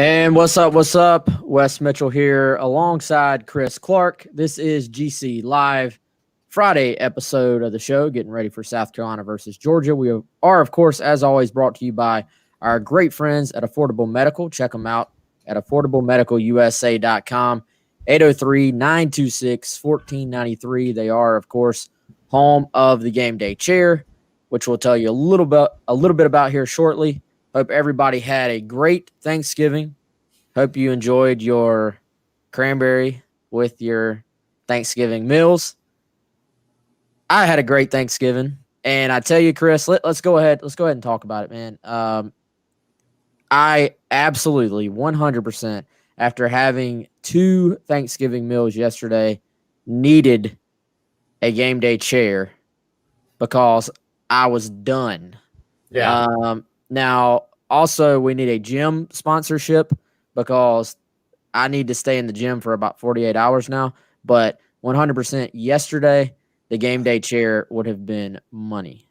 And what's up? What's up? Wes Mitchell here alongside Chris Clark. This is GC Live Friday episode of the show, getting ready for South Carolina versus Georgia. We are, of course, as always, brought to you by our great friends at Affordable Medical. Check them out at affordablemedicalusa.com, 803-926-1493. They are, of course, home of the game day chair, which we'll tell you a little bit about here shortly. Hope everybody had a great Thanksgiving. Hope you enjoyed your cranberry with your Thanksgiving meals. I had a great Thanksgiving, and I tell you, Chris, let's go ahead and talk about it, man. I absolutely 100%, after having 2 Thanksgiving meals yesterday, needed a game day chair because I was done. Yeah. Now, also, we need a gym sponsorship because I need to stay in the gym for about 48 hours now. But 100% yesterday, the game day chair would have been money.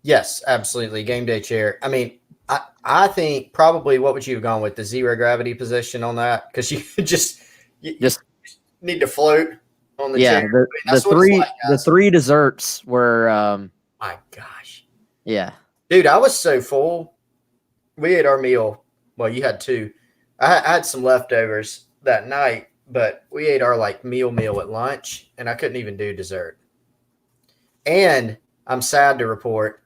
Yes, absolutely. Game day chair. I mean, I think probably what would you have gone with, the zero gravity position on that? Because you just need to float on the chair. The three desserts were my gosh. Yeah. Dude, I was so full. We ate our meal. Well, you had 2. I had some leftovers that night, but we ate our meal at lunch, and I couldn't even do dessert. And I'm sad to report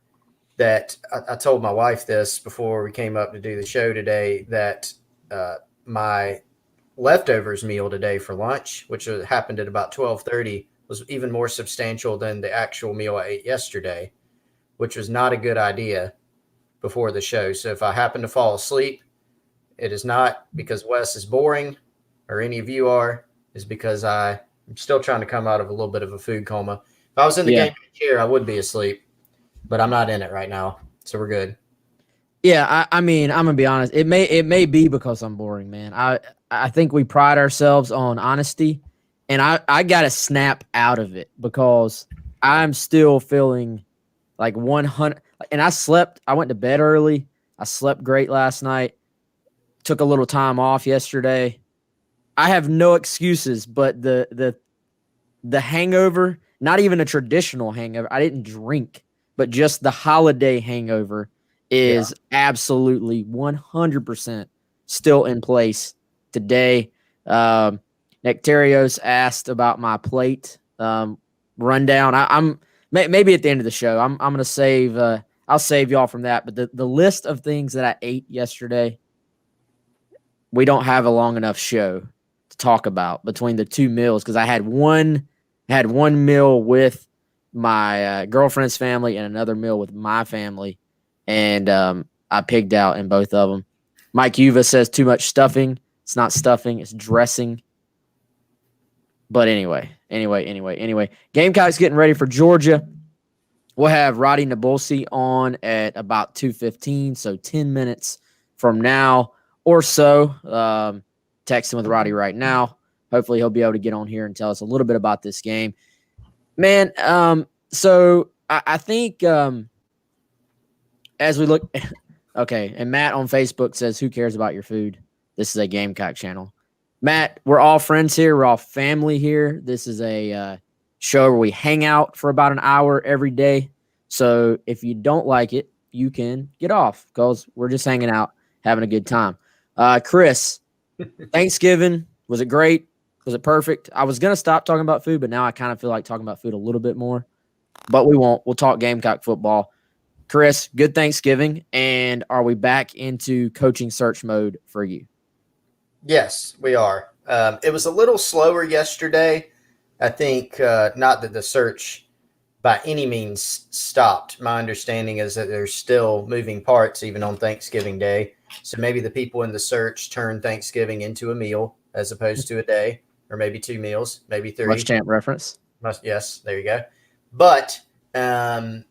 that I told my wife this before we came up to do the show today, that my leftovers meal today for lunch, which happened at about 12:30, was even more substantial than the actual meal I ate yesterday, which was not a good idea before the show. So if I happen to fall asleep, it is not because Wes is boring or any of you are. It's because I'm still trying to come out of a little bit of a food coma. If I was in the game chair, I would be asleep, but I'm not in it right now, so we're good. Yeah, I mean, I'm gonna be honest. It may be because I'm boring, man. I think we pride ourselves on honesty, and I got to snap out of it because I'm still feeling like 100. And I went to bed early. I slept great last night. Took a little time off yesterday. I have no excuses, but the hangover, not even a traditional hangover. I didn't drink, but just the holiday hangover is absolutely 100% still in place today. Nectarios asked about my plate rundown. I'm maybe at the end of the show. I'm gonna save. I'll save y'all from that. But the list of things that I ate yesterday, we don't have a long enough show to talk about between the 2 meals, because I had one meal with my girlfriend's family and another meal with my family, and I pigged out in both of them. Mike Uva says too much stuffing. It's not stuffing, it's dressing. But anyway. Gamecocks getting ready for Georgia. We'll have Radi Nabulsi on at about 2:15, so 10 minutes from now or so. Texting with Roddy right now. Hopefully he'll be able to get on here and tell us a little bit about this game. Man, so I think as we look – okay, and Matt on Facebook says, who cares about your food? This is a Gamecock channel. Matt, we're all friends here. We're all family here. This is a show where we hang out for about an hour every day. So if you don't like it, you can get off because we're just hanging out, having a good time. Chris, Thanksgiving, was it great? Was it perfect? I was going to stop talking about food, but now I kind of feel like talking about food a little bit more. But we won't. We'll talk Gamecock football. Chris, good Thanksgiving. And are we back into coaching search mode for you? Yes, we are. It was a little slower yesterday. I think not that the search by any means stopped. My understanding is that there's still moving parts even on Thanksgiving Day. So maybe the people in the search turn Thanksgiving into a meal as opposed to a day, or maybe 2 meals, maybe 3. Muschamp reference. Yes, there you go. But I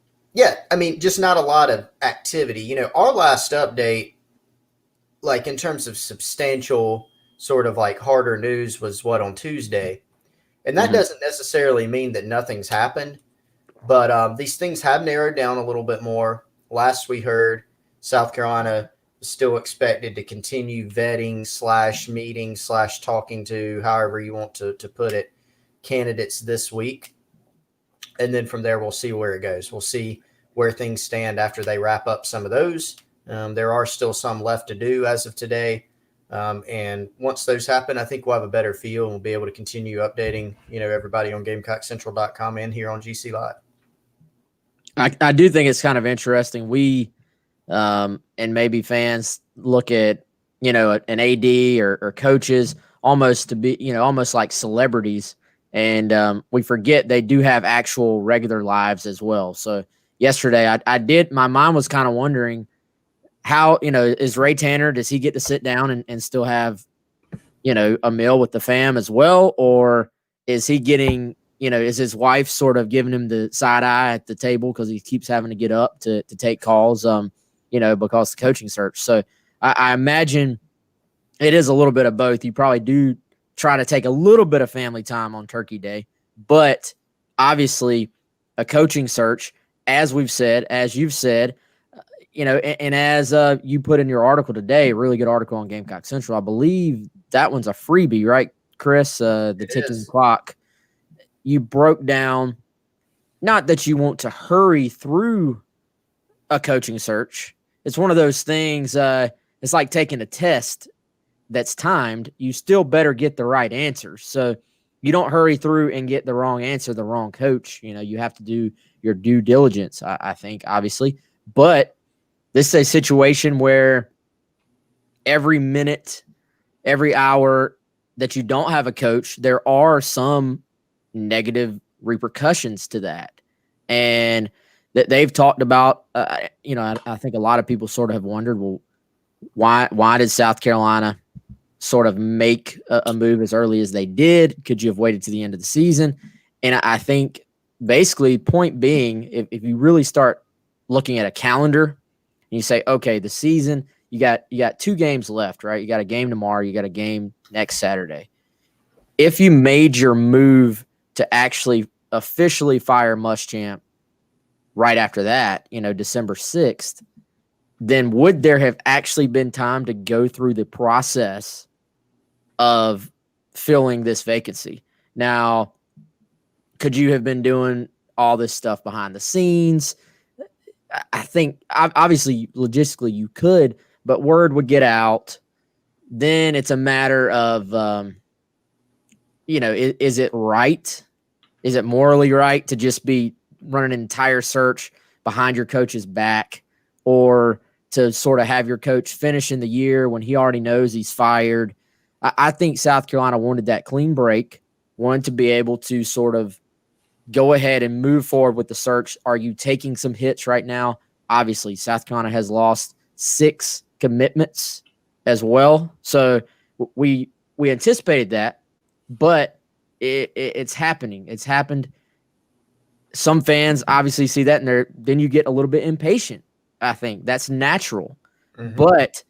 mean, just not a lot of activity. Our last update, like in terms of substantial sort of like harder news, was on Tuesday. And that doesn't necessarily mean that nothing's happened, but these things have narrowed down a little bit more. Last we heard, South Carolina still expected to continue vetting / meeting / talking to, however you want to put it, candidates this week. And then from there, we'll see where it goes. We'll see where things stand after they wrap up some of those. There are still some left to do as of today. And once those happen, I think we'll have a better feel and we'll be able to continue updating, everybody on GamecockCentral.com and here on GC Live. I do think it's kind of interesting. We and maybe fans look at, an AD or coaches almost to be, almost like celebrities. And we forget they do have actual regular lives as well. So yesterday my mind was kind of wondering how, is Ray Tanner, does he get to sit down and still have, a meal with the fam as well? Or is he getting, is his wife sort of giving him the side eye at the table because he keeps having to get up to take calls, because the coaching search. So I imagine it is a little bit of both. You probably do try to take a little bit of family time on Turkey Day, but obviously a coaching search, as we've said, as you've said, and as you put in your article today, a really good article on Gamecock Central. I believe that one's a freebie, right, Chris? The ticking clock. You broke down, not that you want to hurry through a coaching search. It's one of those things. It's like taking a test that's timed. You still better get the right answers. So you don't hurry through and get the wrong answer, the wrong coach. You have to do your due diligence, I think, obviously. But this is a situation where every minute, every hour that you don't have a coach, there are some negative repercussions to that. And that they've talked about, I think a lot of people sort of have wondered, well, why did South Carolina sort of make a move as early as they did? Could you have waited to the end of the season? And I think basically point being, if you really start looking at a calendar and you say, okay, the season, you got 2 games left, right? You got a game tomorrow. You got a game next Saturday. If you made your move to actually officially fire Muschamp right after that, December 6th, then would there have actually been time to go through the process of filling this vacancy? Now, could you have been doing all this stuff behind the scenes? I think obviously logistically you could, but word would get out. Then it's a matter of, is it right? Is it morally right to just be running an entire search behind your coach's back, or to sort of have your coach finish in the year when he already knows he's fired? I think South Carolina wanted that clean break, wanted to be able to sort of go ahead and move forward with the search. Are you taking some hits right now? Obviously, South Carolina has lost 6 commitments as well. So we anticipated that, but it's happening. It's happened. Some fans obviously see that, and then you get a little bit impatient. I think that's natural. Mm-hmm. But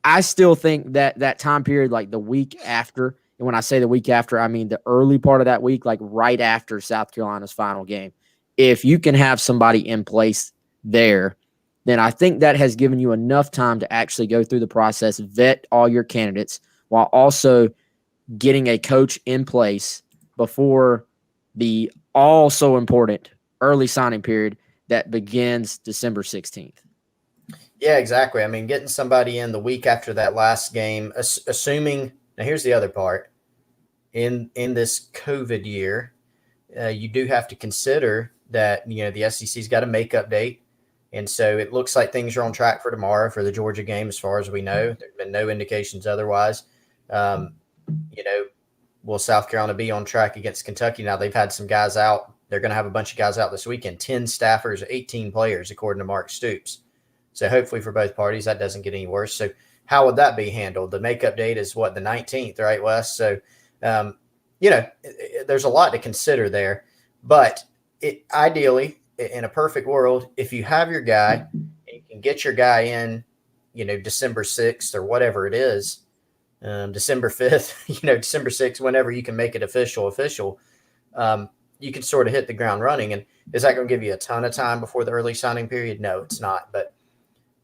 I still think that time period, like the week after, and when I say the week after, I mean the early part of that week, like right after South Carolina's final game, if you can have somebody in place there, then I think that has given you enough time to actually go through the process, vet all your candidates, while also getting a coach in place before the also important early signing period that begins December 16th. Yeah, exactly. I mean, getting somebody in the week after that last game, assuming – now here's the other part. In this COVID year, you do have to consider that, the SEC's got a makeup date. And so it looks like things are on track for tomorrow for the Georgia game as far as we know. There have been no indications otherwise. Will South Carolina be on track against Kentucky? Now, they've had some guys out. They're going to have a bunch of guys out this weekend, 10 staffers, 18 players, according to Mark Stoops. So hopefully for both parties, that doesn't get any worse. So how would that be handled? The makeup date is the 19th, right, Wes? So, there's a lot to consider there. But ideally, in a perfect world, if you have your guy and you can get your guy in, December 6th or whatever it is, December 5th, December 6th, whenever you can make it official, you can sort of hit the ground running. And is that going to give you a ton of time before the early signing period? No, it's not. But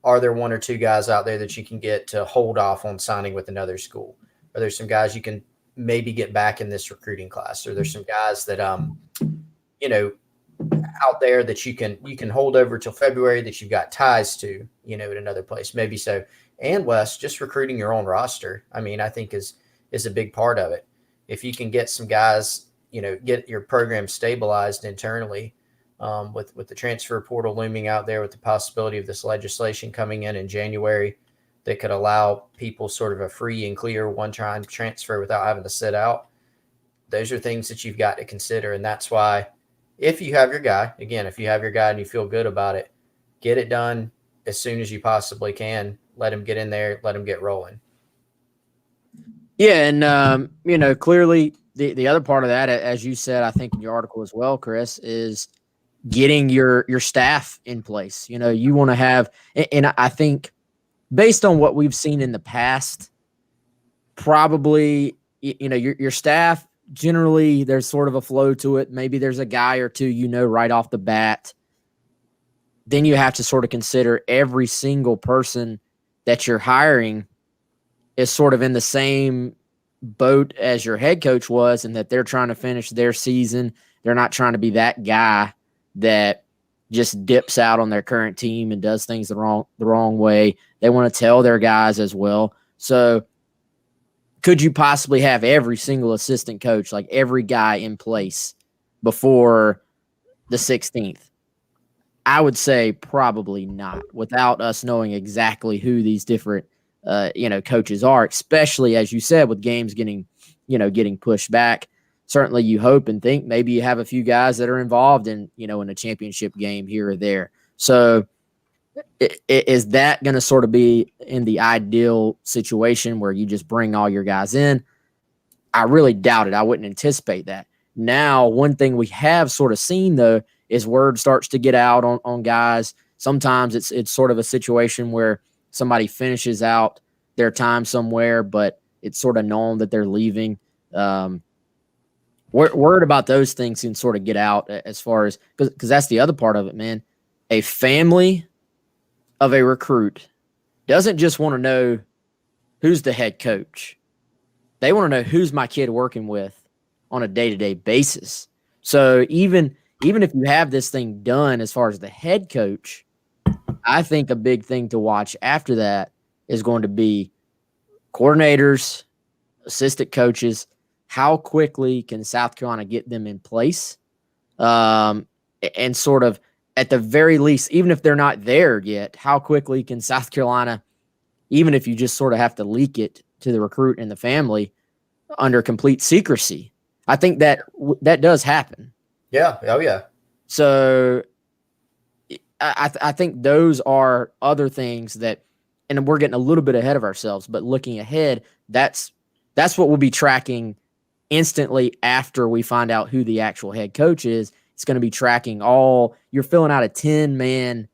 are there one or two guys out there that you can get to hold off on signing with another school? Are there some guys you can maybe get back in this recruiting class? Or there's some guys that out there that you can hold over till February that you've got ties to, at another place, maybe so. And Wes, just recruiting your own roster, I mean, I think is a big part of it. If you can get some guys, get your program stabilized internally, with the transfer portal looming out there, with the possibility of this legislation coming in January that could allow people sort of a free and clear one-time transfer without having to sit out. Those are things that you've got to consider. And that's why if you have your guy and you feel good about it, get it done as soon as you possibly can. Let him get in there, let him get rolling. Yeah. And, clearly the other part of that, as you said, I think in your article as well, Chris, is getting your staff in place. You want to have, and I think based on what we've seen in the past, probably, your staff, generally there's sort of a flow to it. Maybe there's a guy or two, right off the bat. Then you have to sort of consider every single person that you're hiring is sort of in the same boat as your head coach was, and that they're trying to finish their season. They're not trying to be that guy that just dips out on their current team and does things the wrong way. They want to tell their guys as well. So could you possibly have every single assistant coach, like every guy in place before the 16th? I would say probably not, without us knowing exactly who these different coaches are, especially as you said, with games getting pushed back. Certainly you hope and think maybe you have a few guys that are involved in a championship game here or there. So is that going to sort of be in the ideal situation where you just bring all your guys in? I really doubt it. I wouldn't anticipate that. Now, one thing we have sort of seen, though, is word starts to get out on guys. Sometimes it's sort of a situation where somebody finishes out their time somewhere, but it's sort of known that they're leaving. Word about those things can sort of get out as far as, because that's the other part of it, man. A family of a recruit doesn't just want to know who's the head coach. They want to know who's my kid working with on a day-to-day basis. So even if you have this thing done as far as the head coach, I think a big thing to watch after that is going to be coordinators, assistant coaches. How quickly can South Carolina get them in place? And sort of, at the very least, even if they're not there yet, how quickly can South Carolina, even if you just sort of have to leak it to the recruit and the family under complete secrecy? I think that does happen. Yeah. Oh, yeah. So I think those are other things that, and we're getting a little bit ahead of ourselves, but looking ahead, that's what we'll be tracking instantly after we find out who the actual head coach is. It's going to be tracking you're filling out a 10-man,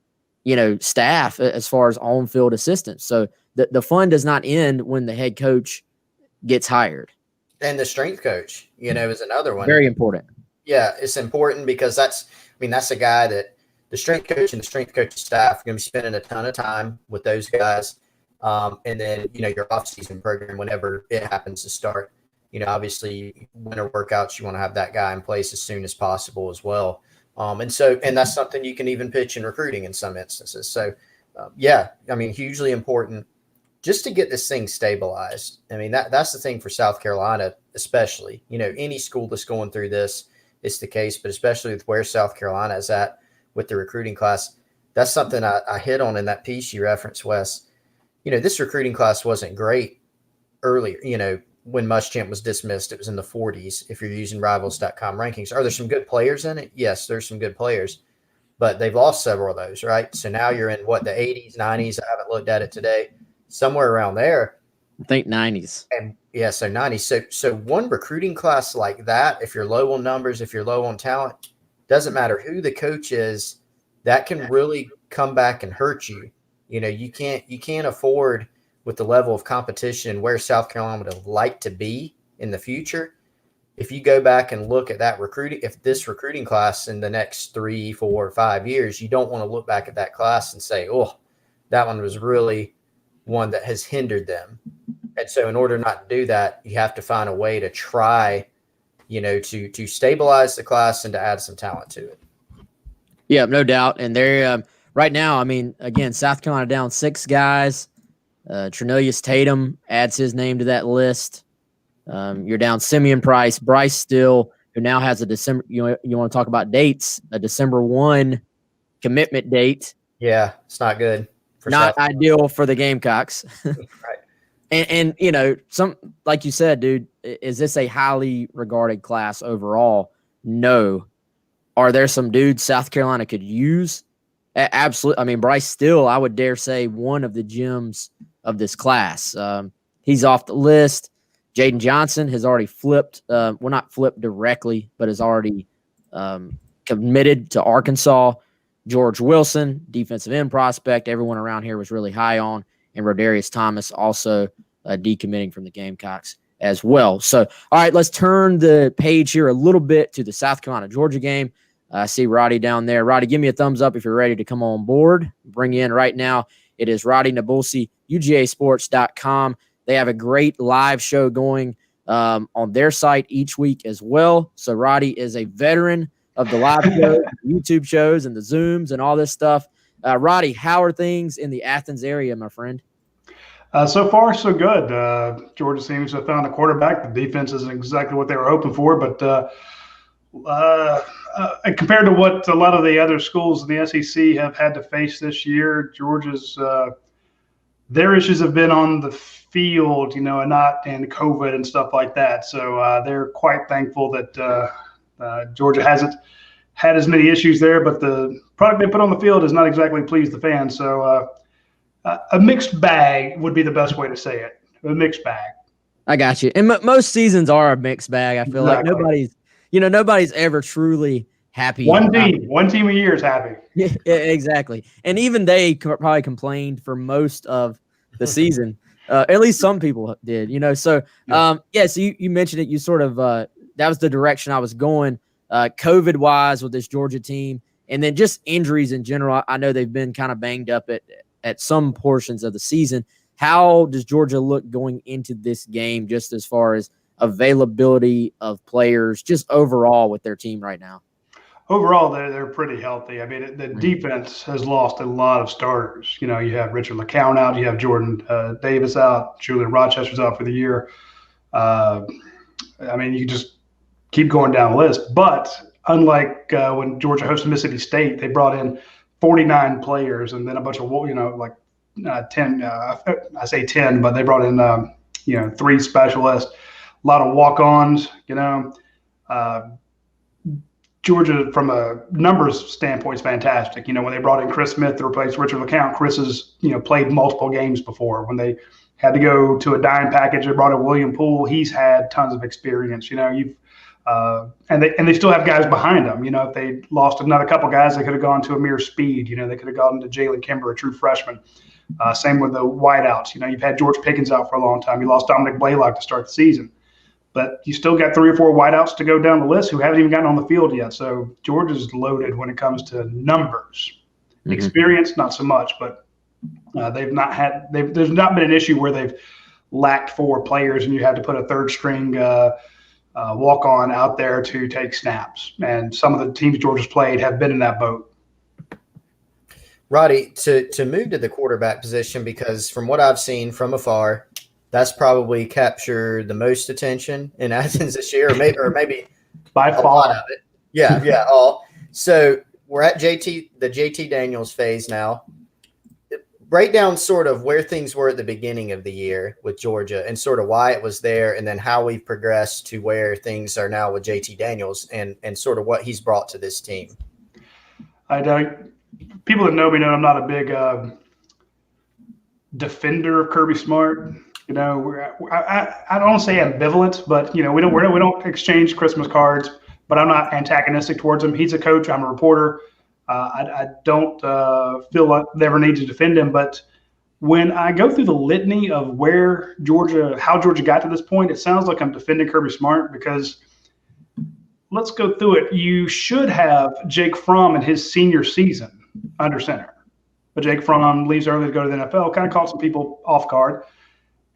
staff as far as on-field assistants. So the fun does not end when the head coach gets hired. And the strength coach, is another one. Very important. Yeah, it's important because that's a guy that the strength coach and the strength coach staff are going to be spending a ton of time with those guys. And then, your off-season program, whenever it happens to start, obviously winter workouts, you want to have that guy in place as soon as possible as well. And that's something you can even pitch in recruiting in some instances. So, hugely important just to get this thing stabilized. That's the thing for South Carolina, especially, any school that's going through this, it's the case, but especially with where South Carolina is at with the recruiting class. That's something I hit on in that piece you referenced, Wes. This recruiting class wasn't great earlier, when Muschamp was dismissed. It was in the 40s if you're using Rivals.com rankings. Are there some good players in it? Yes, there's some good players, but they've lost several of those, right? So now you're in, the 80s, 90s? I haven't looked at it today. Somewhere around there. I think 90s. And yeah, so 90s. So one recruiting class like that, if you're low on numbers, if you're low on talent, doesn't matter who the coach is, that can really come back and hurt you. You can't afford, with the level of competition where South Carolina would like to be in the future. If you go back and look at that this recruiting class in the next 3, 4, 5 years, you don't want to look back at that class and say, oh, that one was really one that has hindered them. And so in order not to do that, you have to find a way to try, to stabilize the class and to add some talent to it. Yeah, no doubt. And they're right now, I mean, again, South Carolina down 6 guys. Trinelius Tatum adds his name to that list. You're down Simeon Price, Bryce Still, who now has a December. You want to talk about dates? A December 1 commitment date. Yeah, it's not good. Not ideal for the Gamecocks. Right. And some, like you said, dude, is this a highly regarded class overall? No. Are there some dudes South Carolina could use? Absolutely. I mean, Bryce Still, I would dare say, one of the gems of this class. He's off the list. Jaden Johnson has already flipped. Well, not flipped directly, but has already committed to Arkansas. George Wilson, defensive end prospect, everyone around here was really high on. And Rodarius Thomas also decommitting from the Gamecocks as well. So, all right, let's turn the page here a little bit to the South Carolina-Georgia game. I see Roddy down there. Roddy, give me a thumbs up if you're ready to come on board. Bring you in right now. It is Radi Nabulsi, UGASports.com. They have a great live show going on their site each week as well. So Roddy is a veteran of the live shows, YouTube shows, and the Zooms and all this stuff. Roddy, how are things in the Athens area, my friend? So far, so good. Georgia seems to have found a quarterback. The defense isn't exactly what they were hoping for, but compared to what a lot of the other schools in the SEC have had to face this year, Georgia's their issues have been on the field, and not in COVID and stuff like that. So they're quite thankful that Georgia hasn't had as many issues there, but the product they put on the field has not exactly pleased the fans. So a mixed bag would be the best way to say it. A mixed bag. I got you. And most seasons are a mixed bag. I feel like nobody's ever truly happy. One team a year is happy. Yeah, exactly. And even they probably complained for most of the season. At least some people did, So, so you mentioned it. You sort of that was the direction I was going, COVID-wise with this Georgia team, and then just injuries in general. I know they've been kind of banged up at some portions of the season. How does Georgia look going into this game, just as far as availability of players, just overall with their team right now? Overall, they're pretty healthy. I mean, the defense has lost a lot of starters. You have Richard LeCounte out. You have Jordan Davis out. Julian Rochester's out for the year. I mean, you just keep going down the list. But unlike when Georgia hosted Mississippi State, they brought in 49 players and then a bunch of, 10. I say 10, but they brought in, 3 specialists, a lot of walk-ons, Georgia, from a numbers standpoint, is fantastic. When they brought in Chris Smith to replace Richard LeCounte, Chris has, played multiple games before. When they had to go to a dime package, they brought in William Poole. He's had tons of experience. And they still have guys behind them. If they lost another couple guys, they could have gone to Amir Speed. They could have gone to Jalen Kimber, a true freshman. Same with the wideouts. You've had George Pickens out for a long time. You lost Dominic Blaylock to start the season. But you still got 3 or 4 wideouts to go down the list who haven't even gotten on the field yet. So Georgia's loaded when it comes to numbers. Mm-hmm. Experience, not so much. But there's not been an issue where they've lacked 4 players and you had to put a third-string walk-on out there to take snaps. And some of the teams Georgia's played have been in that boat. Roddy, to move to the quarterback position, because from what I've seen from afar, that's probably captured the most attention in Athens this year, or maybe by a far. lot of it. Yeah, all. So we're at the JT Daniels phase now. Break down sort of where things were at the beginning of the year with Georgia and sort of why it was there, and then how we've progressed to where things are now with JT Daniels and sort of what he's brought to this team. People that know me know I'm not a big defender of Kirby Smart. I don't say ambivalent, but we don't exchange Christmas cards. But I'm not antagonistic towards him. He's a coach. I'm a reporter. I don't feel like they ever need to defend him. But when I go through the litany of how Georgia got to this point, it sounds like I'm defending Kirby Smart, because let's go through it. You should have Jake Fromm in his senior season under center. but Jake Fromm leaves early to go to the NFL, kind of caught some people off guard.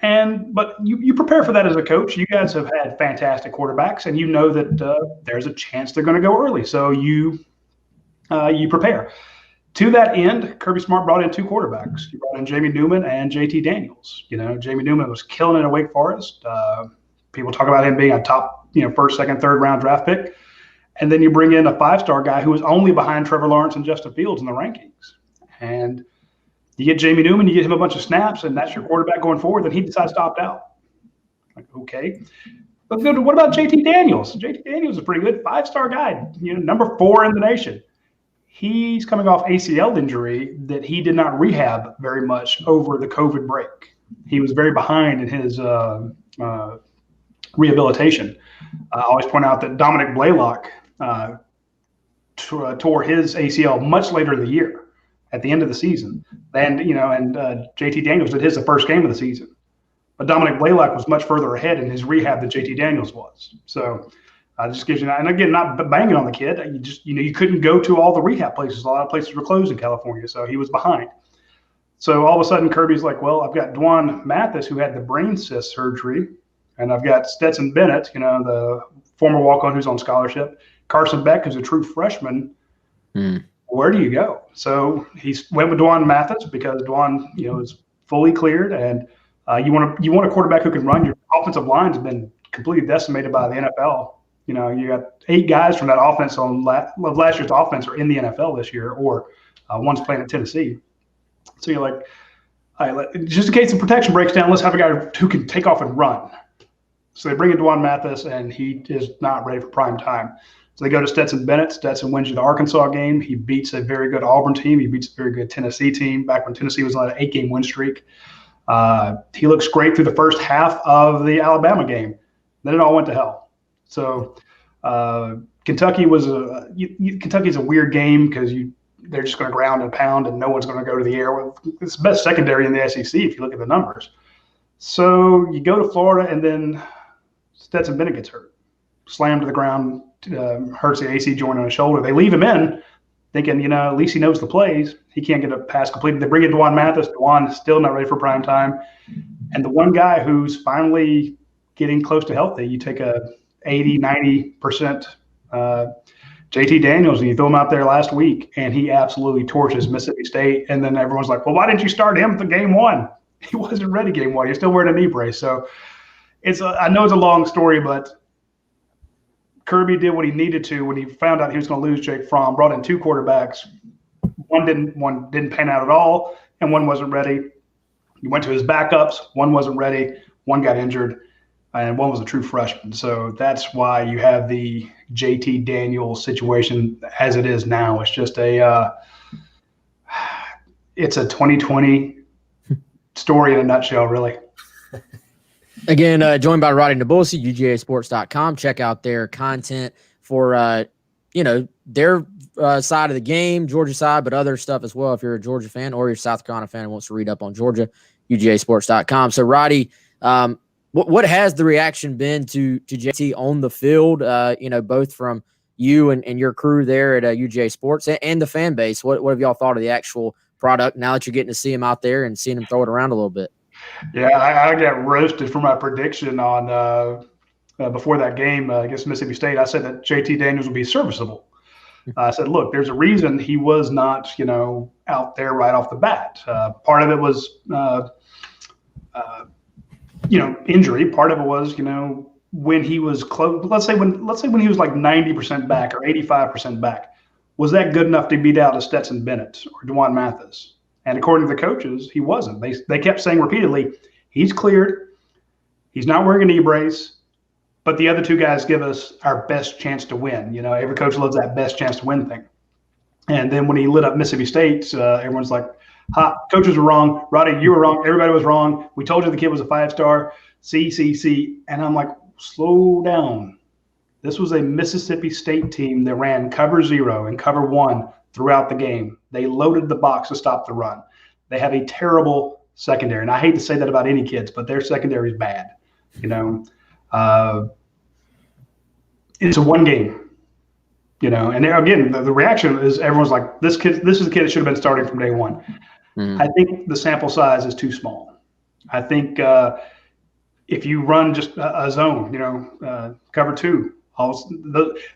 But you prepare for that as a coach. You guys have had fantastic quarterbacks, and you know that there's a chance they're going to go early. So you prepare. To that end, Kirby Smart brought in 2 quarterbacks. He brought in Jamie Newman and JT Daniels. Jamie Newman was killing it at Wake Forest. People talk about him being a top, first, second, third round draft pick. And then you bring in a 5-star guy who was only behind Trevor Lawrence and Justin Fields in the rankings. And you get Jamie Newman, you get him a bunch of snaps, and that's your quarterback going forward. Then he decides to opt out. Like, okay. But what about JT Daniels? JT Daniels is a pretty good 5-star guy, number 4 in the nation. He's coming off ACL injury that he did not rehab very much over the COVID break. He was very behind in his rehabilitation. I always point out that Dominic Blaylock tore his ACL much later in the year, at the end of the season. And JT Daniels did his the first game of the season. But Dominic Blaylock was much further ahead in his rehab than JT Daniels was. So just gives you, and again, not banging on the kid. You just, you couldn't go to all the rehab places. A lot of places were closed in California, so he was behind. So all of a sudden, Kirby's like, well, I've got Dwan Mathis, who had the brain cyst surgery, and I've got Stetson Bennett, the former walk-on who's on scholarship, Carson Beck, who's a true freshman. Where do you go? So he went with Dwan Mathis because Dwan, is fully cleared, and you want a quarterback who can run. Your offensive line's been completely decimated by the NFL. You got 8 guys from that offense of last year's offense are in the NFL this year, or one's playing at Tennessee. So you're like, all right, just in case the protection breaks down, let's have a guy who can take off and run. So they bring in Dwan Mathis, and he is not ready for prime time. So they go to Stetson Bennett. Stetson wins you the Arkansas game. He beats a very good Auburn team. He beats a very good Tennessee team back when Tennessee was on an 8-game win streak. He looks great through the first half of the Alabama game. Then it all went to hell. So Kentucky Kentucky's a weird game because they're just going to ground and pound, and no one's going to go to the air. It's the best secondary in the SEC if you look at the numbers. So you go to Florida, and then Stetson Bennett gets hurt, slammed to the ground, hurts the AC joint on his shoulder. They leave him in, thinking, at least he knows the plays. He can't get a pass completed. They bring in Dwan Mathis. Dwan is still not ready for prime time. And the one guy who's finally getting close to healthy, you take a 80, 90% JT Daniels, and you throw him out there last week, and he absolutely torches Mississippi State. And then everyone's like, well, why didn't you start him for game 1? He wasn't ready game 1. He's still wearing a knee brace. So I know it's a long story, but Kirby did what he needed to when he found out he was going to lose Jake Fromm, brought in 2 quarterbacks. One didn't pan out at all, and one wasn't ready. He went to his backups. One wasn't ready. One got injured, and one was a true freshman. So that's why you have the JT Daniels situation as it is now. It's just it's a 2020 story in a nutshell, really. Again, joined by Radi Nabulsi, UGASports.com. Check out their content for, their side of the game, Georgia side, but other stuff as well. If you're a Georgia fan or you're a South Carolina fan and wants to read up on Georgia, UGASports.com. So, Roddy, what has the reaction been to JT on the field, both from you and your crew there at UGA Sports and the fan base? What have y'all thought of the actual product now that you're getting to see him out there and seeing him throw it around a little bit? Yeah, I got roasted for my prediction on before that game against Mississippi State. I said that JT Daniels would be serviceable. I said, look, there's a reason he was not, out there right off the bat. Part of it was, injury. Part of it was, when he was close. Let's say when he was like 90% back or 85% back, was that good enough to beat out a Stetson Bennett or Dwan Mathis? And according to the coaches, he wasn't. They kept saying repeatedly, he's cleared. He's not wearing a knee brace. But the other 2 guys give us our best chance to win. Every coach loves that best chance to win thing. And then when he lit up Mississippi State, everyone's like, ha, coaches were wrong. Roddy, you were wrong. Everybody was wrong. We told you the kid was a 5-star. C. And I'm like, slow down. This was a Mississippi State team that ran cover 0 and cover 1 throughout the game. They loaded the box to stop the run. They have a terrible secondary. And I hate to say that about any kids, but their secondary is bad. It's a 1 game. And again, the reaction is everyone's like, this is the kid that should have been starting from day one. I think the sample size is too small. I think if you run just a zone, cover two,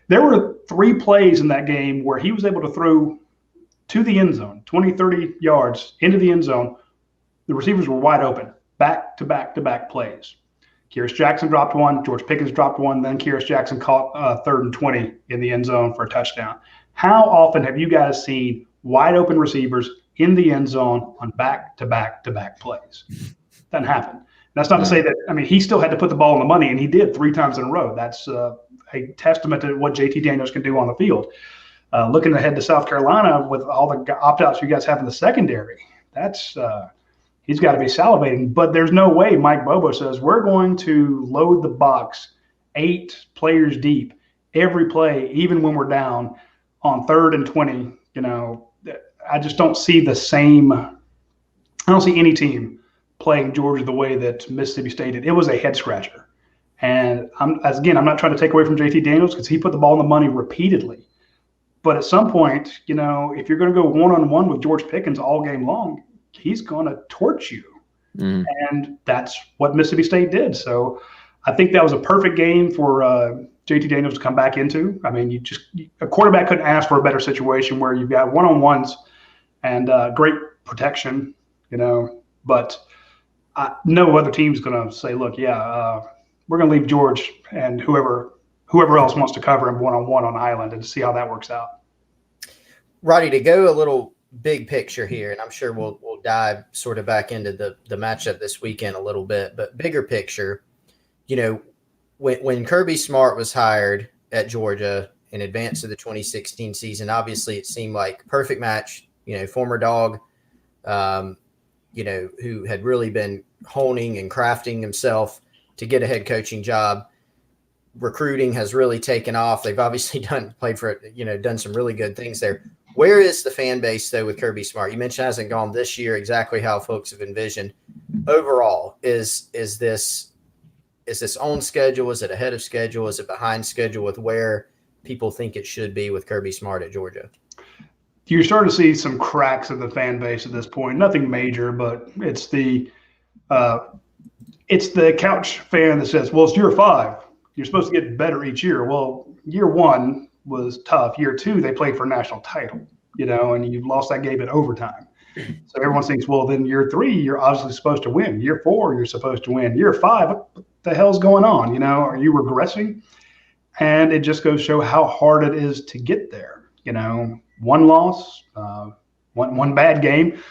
there were 3 plays in that game where he was able to throw to the end zone, 20, 30 yards into the end zone. The receivers were wide open, back-to-back plays. Kyrus Jackson dropped one, George Pickens dropped one, then Kyrus Jackson caught 3rd and 20 in the end zone for a touchdown. How often have you guys seen wide open receivers in the end zone on back-to-back plays? Doesn't happen. That's not to say that, he still had to put the ball in the money, and he did 3 times in a row. That's a testament to what JT Daniels can do on the field. Looking ahead to South Carolina with all the opt-outs you guys have in the secondary, that's he's got to be salivating. But there's no way Mike Bobo says, we're going to load the box 8 players deep every play, even when we're down on 3rd and 20. I just don't see the same – I don't see any team playing Georgia the way that Mississippi State did. It was a head-scratcher. And I'm not trying to take away from JT Daniels because he put the ball in the money repeatedly. But at some point, if you're going to go one-on-one with George Pickens all game long, he's going to torch you. And that's what Mississippi State did. So I think that was a perfect game for JT Daniels to come back into. A quarterback couldn't ask for a better situation where you've got one-on-ones and great protection, but no other team's going to say, look, we're going to leave George and whoever else wants to cover him one-on-one on island and see how that works out. Roddy, to go a little big picture here, and I'm sure we'll dive sort of back into the matchup this weekend a little bit, but bigger picture, when Kirby Smart was hired at Georgia in advance of the 2016 season, obviously it seemed like perfect match, former dog, who had really been honing and crafting himself to get a head coaching job. Recruiting has really taken off. They've obviously done some really good things there. Where is the fan base, though, with Kirby Smart? You mentioned it hasn't gone this year exactly how folks have envisioned. Overall, is this on schedule? Is it ahead of schedule? Is it behind schedule with where people think it should be with Kirby Smart at Georgia? You're starting to see some cracks in the fan base at this point. Nothing major, but it's the couch fan that says, well, it's year 5. You're supposed to get better each year. Well, year 1 was tough. Year 2, they played for a national title, and you lost that game in overtime. So everyone thinks, well, then year 3, you're obviously supposed to win. Year 4, you're supposed to win. Year 5, what the hell's going on? Are you regressing? And it just goes to show how hard it is to get there. One loss, one bad game,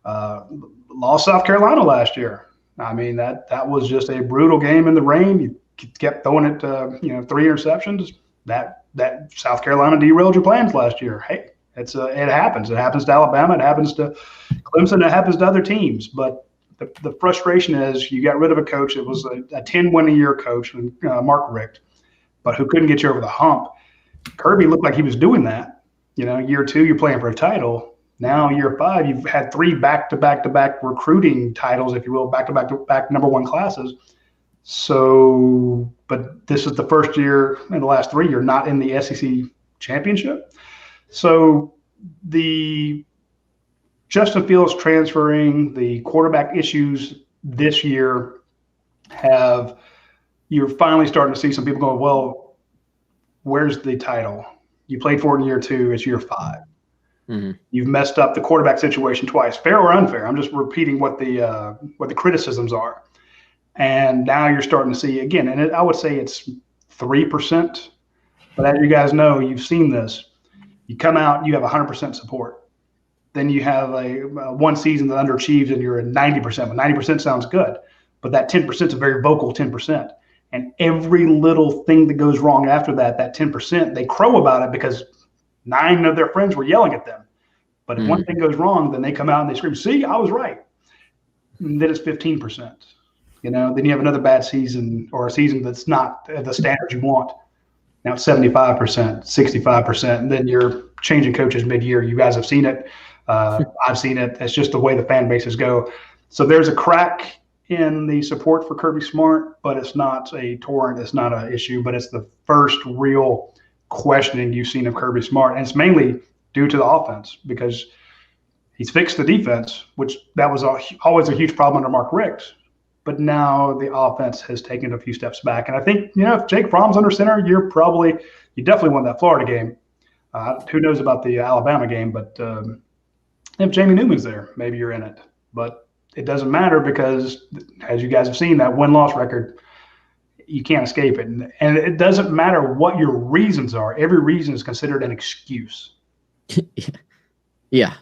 lost South Carolina last year. That was just a brutal game in the rain. You kept throwing it, 3 interceptions. That South Carolina derailed your plans last year. Hey, it happens. It happens to Alabama. It happens to Clemson. It happens to other teams. But the frustration is you got rid of a coach that was a 10-win-a-year coach, Mark Richt, but who couldn't get you over the hump. Kirby looked like he was doing that. Year 2, you're playing for a title. Now, year 5, you've had 3 back-to-back recruiting titles, if you will, back-to-back number 1 classes. So, but this is the first year in the last 3 you're not in the SEC championship. So the Justin Fields transferring, the quarterback issues this year you're finally starting to see some people going, well, where's the title? You played for it in year 2, it's year 5. You've messed up the quarterback situation twice, fair or unfair. I'm just repeating what the criticisms are. And now you're starting to see again, and I would say it's 3%. But as you guys know, you've seen this. You come out, you have 100% support. Then you have a one season that underachieves, and you're at 90%. But 90% sounds good, but that 10% is a very vocal 10%. And every little thing that goes wrong after that 10%, they crow about it because 9 of their friends were yelling at them. But if one thing goes wrong, then they come out and they scream, "See, I was right." And then it's 15%. Then you have another bad season or a season that's not at the standards you want. Now it's 75%, 65%, and then you're changing coaches mid-year. You guys have seen it. I've seen it. It's just the way the fan bases go. So there's a crack in the support for Kirby Smart, but it's not a torrent. It's not an issue, but it's the first real questioning you've seen of Kirby Smart. And it's mainly due to the offense because he's fixed the defense, which that was always a huge problem under Mark Richt. But now the offense has taken a few steps back. And I think, if Jake Fromm's under center, you definitely won that Florida game. Who knows about the Alabama game, but if Jamie Newman's there, maybe you're in it. But it doesn't matter because, as you guys have seen, that win-loss record, you can't escape it. And it doesn't matter what your reasons are. Every reason is considered an excuse. Yeah.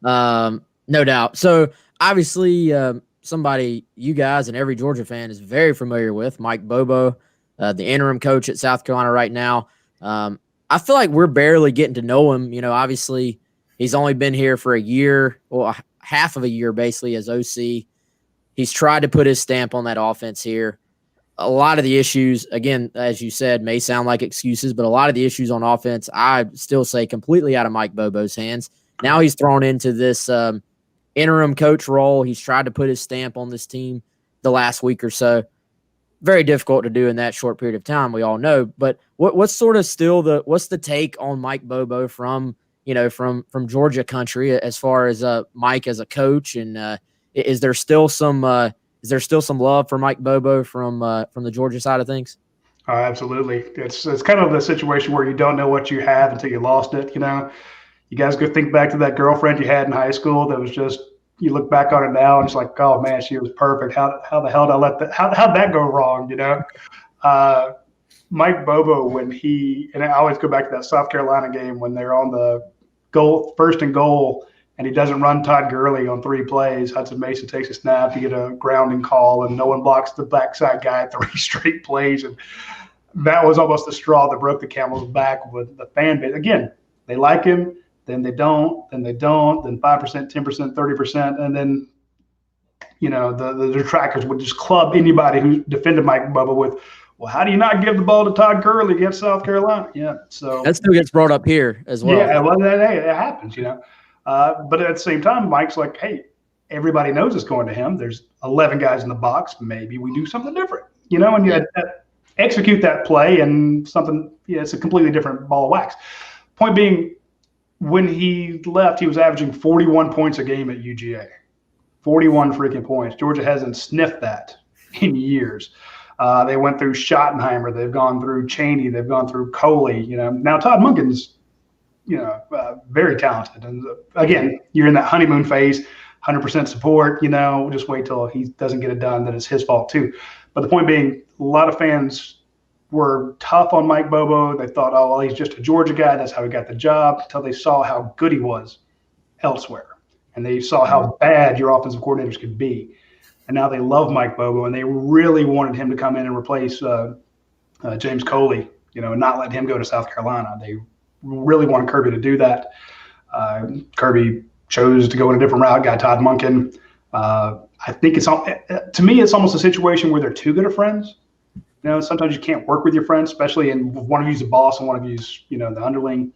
No doubt. So obviously somebody you guys and every Georgia fan is very familiar with, Mike Bobo, the interim coach at South Carolina right now. I feel like we're barely getting to know him. Obviously he's only been here for a year, or half of a year basically as OC. He's tried to put his stamp on that offense here. A lot of the issues, again, as you said, may sound like excuses, but a lot of the issues on offense, I still say completely out of Mike Bobo's hands. Now he's thrown into this interim coach role. He's tried to put his stamp on this team the last week or so. Very difficult to do in that short period of time, we all know. But what's sort of still what's the take on Mike Bobo from Georgia country as far as Mike as a coach, and is there still some love for Mike Bobo from the Georgia side of things? Absolutely. It's kind of the situation where you don't know what you have until you lost it. You guys go think back to that girlfriend you had in high school that was just, you look back on it now and it's like, oh man, she was perfect. How the hell did how'd that go wrong? Mike Bobo, and I always go back to that South Carolina game when they're on the first and goal, and he doesn't run Todd Gurley on 3 plays. Hudson Mason takes a snap, you get a grounding call, and no one blocks the backside guy 3 straight plays. And that was almost the straw that broke the camel's back with the fan base. Again, they like him, then they don't, then 5%, 10%, 30%, and then the detractors would just club anybody who defended Mike Bobo with, well, how do you not give the ball to Todd Gurley against South Carolina? Yeah, so that still gets brought up here as well. Yeah, well, it happens, But at the same time, Mike's like, hey, everybody knows it's going to him. There's 11 guys in the box. Maybe we do something different, and you execute that play and something. Yeah, it's a completely different ball of wax. Point being, when he left, he was averaging 41 points a game at UGA. 41 freaking points. Georgia hasn't sniffed that in years. They went through Schottenheimer. They've gone through Chaney. They've gone through Coley. Now Todd Monken's, very talented. And again, you're in that honeymoon phase, 100% support. Just wait till he doesn't get it done. Then it's his fault too. But the point being, a lot of fans were tough on Mike Bobo. They thought, oh, well, he's just a Georgia guy. That's how he got the job, until they saw how good he was elsewhere. And they saw how bad your offensive coordinators could be. And now they love Mike Bobo, and they really wanted him to come in and replace James Coley, and not let him go to South Carolina. They really wanted Kirby to do that. Kirby chose to go in a different route, got Todd Monken. I think to me, it's almost a situation where they're too good of friends. Sometimes you can't work with your friends, especially in one of you's the boss and one of you's, the underling.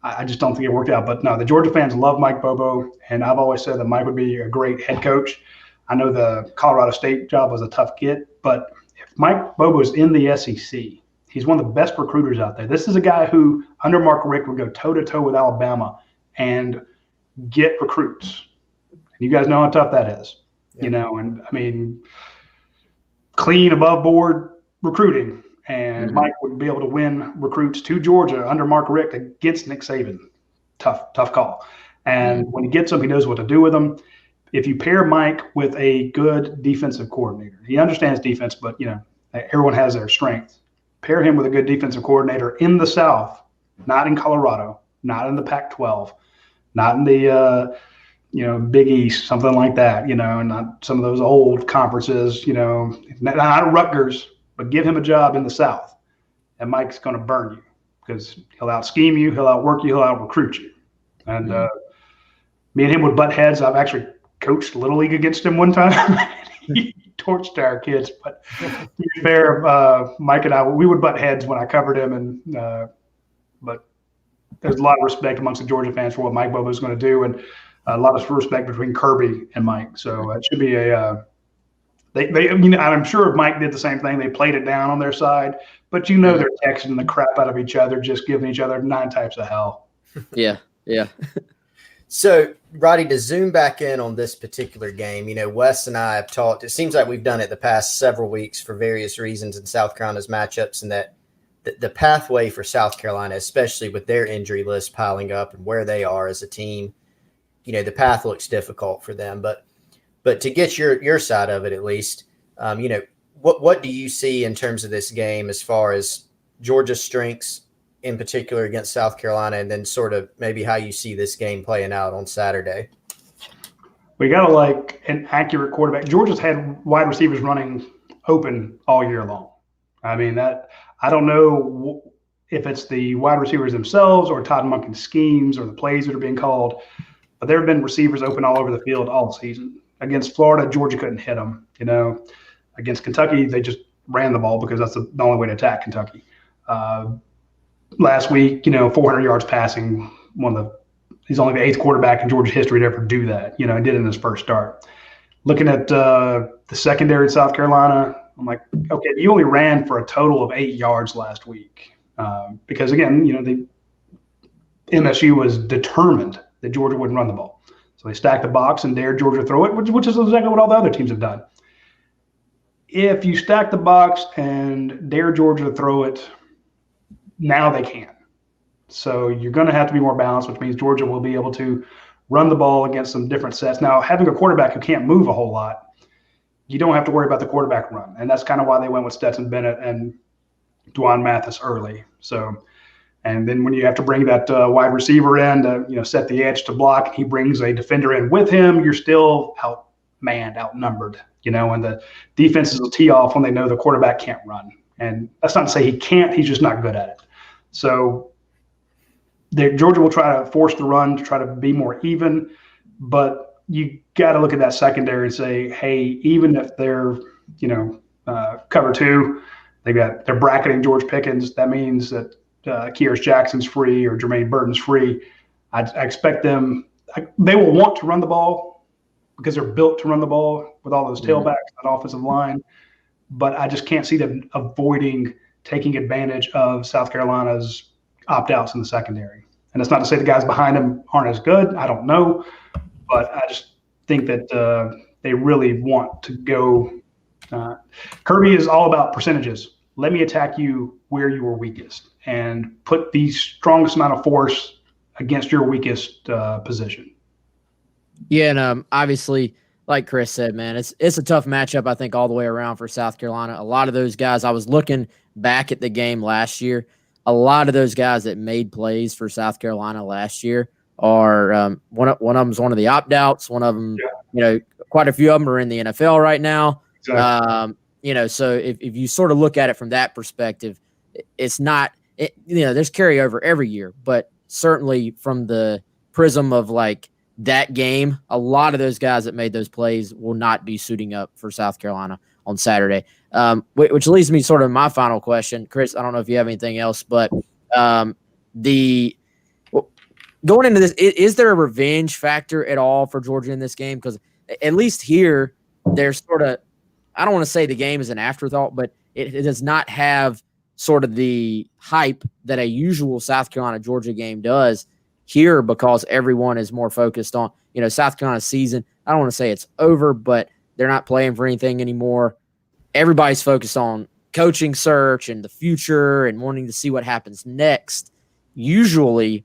I just don't think it worked out. But no, the Georgia fans love Mike Bobo, and I've always said that Mike would be a great head coach. I know the Colorado State job was a tough get, but if Mike Bobo is in the SEC, he's one of the best recruiters out there. This is a guy who, under Mark Richt, would go toe-to-toe with Alabama and get recruits. And you guys know how tough that is, and I mean, clean, above board recruiting. And Mike would be able to win recruits to Georgia under Mark Richt against Nick Saban. Tough call. And when he gets them, he knows what to do with them. If you pair Mike with a good defensive coordinator, he understands defense, but everyone has their strengths. Pair him with a good defensive coordinator in the South, not in Colorado, not in the Pac-12, not in the Big East, something like that. Not some of those old conferences. Not Rutgers, but give him a job in the South, and Mike's going to burn you because he'll out-scheme you, he'll outwork you, he'll out-recruit you. And me and him would butt heads. I've actually coached Little League against him one time. He torched our kids. But to be fair, Mike and I, we would butt heads when I covered him. But there's a lot of respect amongst the Georgia fans for what Mike Bobo is going to do, and a lot of respect between Kirby and Mike. So it should be that I'm sure Mike did the same thing. They played it down on their side, but they're texting the crap out of each other, just giving each other 9 types of hell. Yeah. So, Roddy, to zoom back in on this particular game, Wes and I have talked. It seems like we've done it the past several weeks for various reasons in South Carolina's matchups, and that the pathway for South Carolina, especially with their injury list piling up and where they are as a team, the path looks difficult for them. But to get your side of it, at least, what do you see in terms of this game as far as Georgia's strengths in particular against South Carolina, and then sort of maybe how you see this game playing out on Saturday? We got an accurate quarterback. Georgia's had wide receivers running open all year long. I mean, that I don't know if it's the wide receivers themselves or Todd Monken's schemes or the plays that are being called, but there have been receivers open all over the field all season. Against Florida, Georgia couldn't hit them. Against Kentucky, they just ran the ball because that's the only way to attack Kentucky. Last week, 400 yards passing. He's only the 8th quarterback in Georgia history to ever do that. He did it in his first start. Looking at the secondary in South Carolina, I'm like, okay, you only ran for a total of 8 yards last week because again, MSU was determined that Georgia wouldn't run the ball. So they stacked the box and dared Georgia throw it, which is exactly what all the other teams have done. If you stack the box and dare Georgia to throw it, now they can. So you're going to have to be more balanced, which means Georgia will be able to run the ball against some different sets. Now, having a quarterback who can't move a whole lot, you don't have to worry about the quarterback run. And that's kind of why they went with Stetson Bennett and Dwan Mathis early. So, and then when you have to bring that wide receiver in to, set the edge to block, he brings a defender in with him, you're still outnumbered, and the defenses will tee off when they know the quarterback can't run. And that's not to say he can't, he's just not good at it. So Georgia will try to force the run to try to be more even, but you got to look at that secondary and say, hey, even if they're, cover 2, they're bracketing George Pickens. That means that Keirs Jackson's free or Jermaine Burton's free. I expect them. They will want to run the ball because they're built to run the ball with all those tailbacks and offensive line. But I just can't see them avoiding taking advantage of South Carolina's opt-outs in the secondary. And that's not to say the guys behind them aren't as good. I don't know. But I just think that they really want to go. Kirby is all about percentages. Let me attack you where you are weakest and put the strongest amount of force against your weakest position. Yeah, and obviously, like Chris said, man, it's a tough matchup, I think, all the way around for South Carolina. A lot of those guys, I was looking back at the game last year, a lot of those guys that made plays for South Carolina last year are one of them's one of the opt-outs. One of them, quite a few of them are in the NFL right now. Exactly. So if you sort of look at it from that perspective, it's not, there's carryover every year, but certainly from the prism of that game, a lot of those guys that made those plays will not be suiting up for South Carolina on Saturday. Which leads me sort of my final question, Chris. I don't know if you have anything else, but going into this, is there a revenge factor at all for Georgia in this game? Because at least here, there's sort of, I don't want to say the game is an afterthought, but it does not have sort of the hype that a usual South Carolina-Georgia game does here because everyone is more focused on, South Carolina's season. I don't want to say it's over, but they're not playing for anything anymore. Everybody's focused on coaching search and the future and wanting to see what happens next. Usually,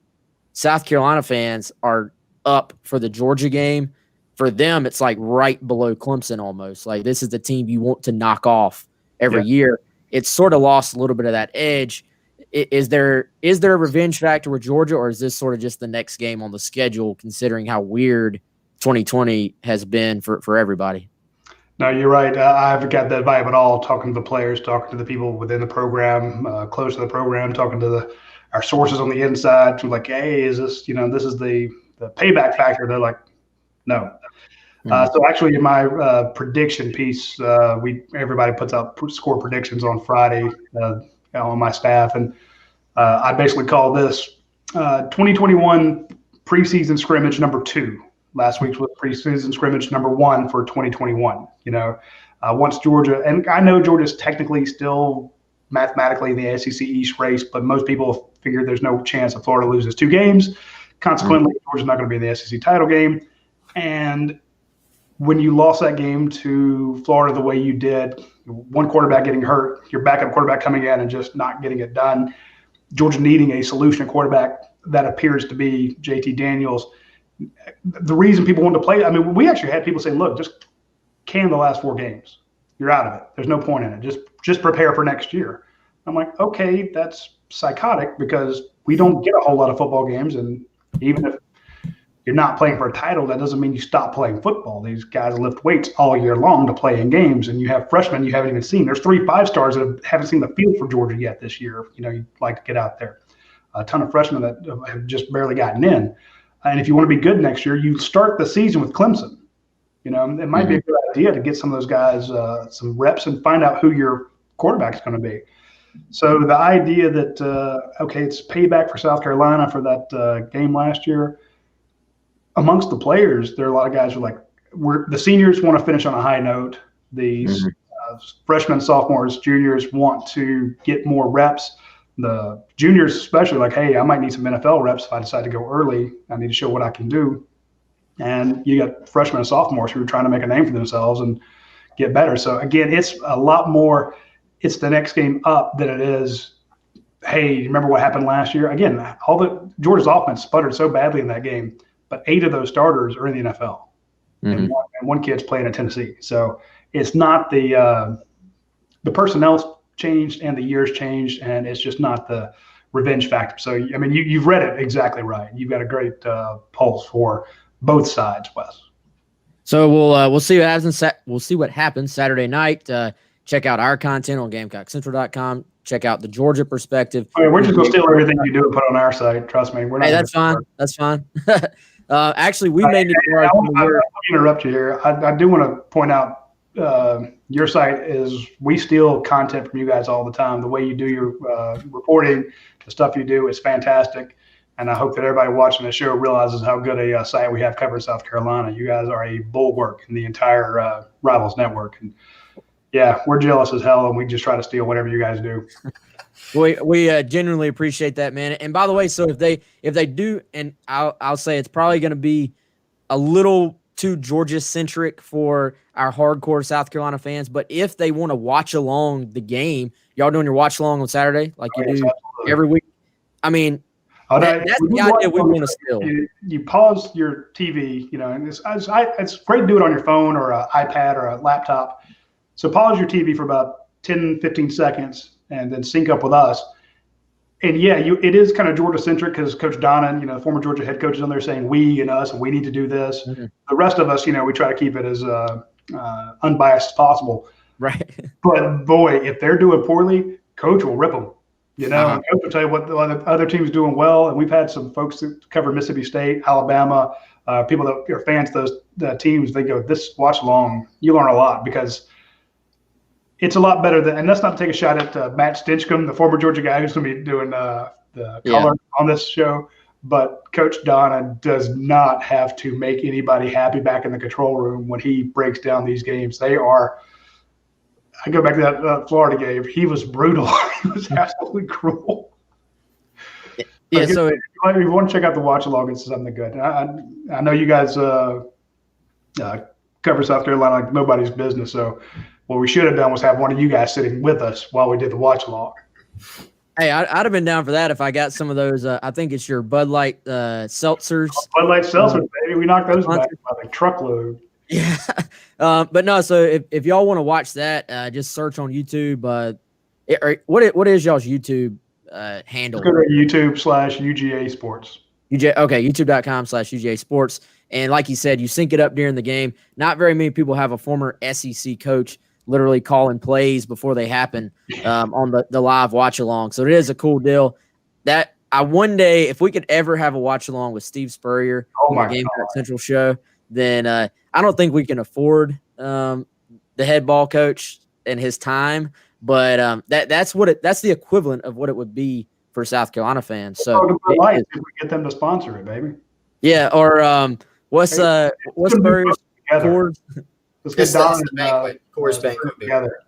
South Carolina fans are up for the Georgia game. For them, it's right below Clemson almost. This is the team you want to knock off every year. It's sort of lost a little bit of that edge. Is there a revenge factor with Georgia, or is this sort of just the next game on the schedule, considering how weird 2020 has been for everybody? No, you're right. I haven't got that vibe at all. Talking to the players, talking to the people within the program, close to the program, talking to our sources on the inside. To hey, is this this is the payback factor? They're like, no. So actually, in my prediction piece, everybody puts out score predictions on Friday on my staff, and I basically call this 2021 preseason scrimmage number 2. Last week's was preseason scrimmage number 1 for 2021. Once Georgia, and I know Georgia's technically still mathematically in the SEC East race, but most people figure there's no chance that Florida loses 2 games. Consequently, Georgia's not going to be in the SEC title game. And when you lost that game to Florida the way you did, one quarterback getting hurt, your backup quarterback coming in and just not getting it done, Georgia needing a solution quarterback that appears to be JT Daniels. The reason people wanted to play, I mean, we actually had people say, look, just can the last 4 games. You're out of it. There's no point in it. Just prepare for next year. I'm like, okay, that's psychotic because we don't get a whole lot of football games. And even if you're not playing for a title, that doesn't mean you stop playing football. These guys lift weights all year long to play in games, and you have freshmen you haven't even seen. There's 3 5-stars that haven't seen the field for Georgia yet this year. You'd like to get out there. A ton of freshmen that have just barely gotten in. And if you want to be good next year, you start the season with Clemson. It might be a good idea to get some of those guys some reps and find out who your quarterback is going to be. So the idea that, it's payback for South Carolina for that game last year, amongst the players, there are a lot of guys who are like, the seniors want to finish on a high note. These freshmen, sophomores, juniors want to get more reps. The juniors especially like, hey, I might need some NFL reps if I decide to go early. I need to show what I can do. And you got freshmen and sophomores who are trying to make a name for themselves and get better. So, again, it's a lot more – it's the next game up than it is, hey, remember what happened last year? Again, Georgia's offense sputtered so badly in that game, but 8 of those starters are in the NFL. And one kid's playing at Tennessee. So it's not the personnel changed and the years changed, and it's just not the revenge factor. So, I mean, you've read it exactly right. You've got a great pulse for both sides, Wes. So we'll see what happens. We'll see what happens Saturday night. Check out our content on GamecockCentral.com. Check out the Georgia perspective. I mean, we're just gonna steal everything you do and put on our site. Trust me. We're not. Hey, that's fine. That's fine. Actually, we may need to. I'll interrupt you here. I do want to point out your site is we steal content from you guys all the time. The way you do your reporting, the stuff you do is fantastic. And I hope that everybody watching the show realizes how good a site we have covering South Carolina. You guys are a bulwark in the entire Rivals Network. And yeah, we're jealous as hell, and we just try to steal whatever you guys do. We genuinely appreciate that, man. And by the way, so if they do, and I'll say it's probably going to be a little too Georgia centric for our hardcore South Carolina fans, but if they want to watch along the game, y'all doing your watch along on Saturday like you do every week. I mean. That's the idea we want to steal. You pause your TV, and it's great to do it on your phone or an iPad or a laptop. So pause your TV for about 10, 15 seconds and then sync up with us. And yeah, it is kind of Georgia-centric because Coach Donnan, former Georgia head coach, is on there saying we and us and we need to do this. Mm-hmm. The rest of us, we try to keep it as unbiased as possible. Right. But boy, if they're doing poorly, Coach will rip them. Coach will tell you what the other team's doing well. And we've had some folks that cover Mississippi State, Alabama, people that are fans of those teams. They go, this watch along, you learn a lot because it's a lot better than, and that's not to take a shot at Matt Stinchcomb, the former Georgia guy who's going to be doing the color on this show. But Coach Donna does not have to make anybody happy back in the control room when he breaks down these games. They are. I go back to that Florida game. He was brutal. He was absolutely cruel. Yeah. So if you want to check out the watch along, it's something good. I know you guys cover South Carolina like nobody's business. So what we should have done was have one of you guys sitting with us while we did the watch along. Hey, I'd have been down for that if I got some of those. I think it's your Bud Light seltzers. Bud Light seltzers, baby. We knocked those back by a truckload. Yeah. But no, so if y'all want to watch that, just search on YouTube. What is y'all's YouTube handle? Go to YouTube/UGAsports. Okay, youtube.com/UGAsports. And like you said, you sync it up during the game. Not very many people have a former SEC coach literally calling plays before they happen on the live watch along. So it is a cool deal. That one day, if we could ever have a watch along with Steve Spurrier on the Gamecock Central show, then I don't think we can afford the head ball coach and his time, but that's the equivalent of what it would be for South Carolina fans. So if we get them to sponsor it, baby. Yeah, or what's Spurrier's Ford? Let's get It's Don the and banquet, Coors Banquet beer. together.